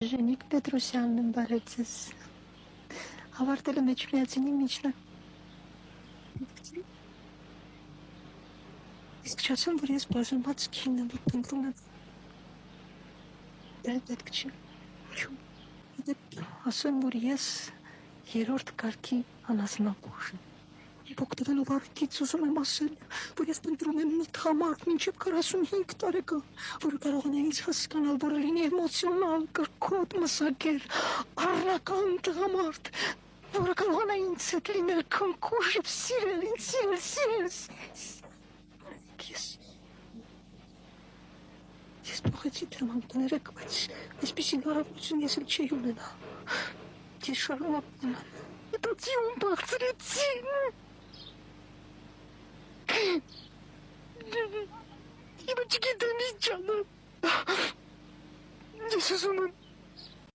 Ժենիկ Պետրոսյանն եմ բարեցես, հավարտել եմ Էջմիածինի միջնա։ Իսկ չասեմ, որ ես բաժանված քին եմ, որ փնտրում եմ։ Դա պետք չի։ Ասեմ, որ ես երրորդ կարգի անասնապուհ եմ։ Եվ օգտվելով առիթից ուզում եմ ասել, որ ես փնտրում եմ մի տղամարդ մինչև 45 տարեկան, որը կարողանա ինձ հասկանալ, որը լինի էմոցիոնալ, կրքոտ, մսակեր, առնական տղամարդ, որը կարողանա ինձ հետ լինել քնքուշ և սիրել ինձ, Ես փոխեցի տրամանդները, բայց այսպիսի հարավություն ես էլ չի ունենա։ Ես շարունակում եմ, մտածիում բաղձրեցի։ Իմ չգիտեմ ինչ անեմ։ Ես ուզում եմ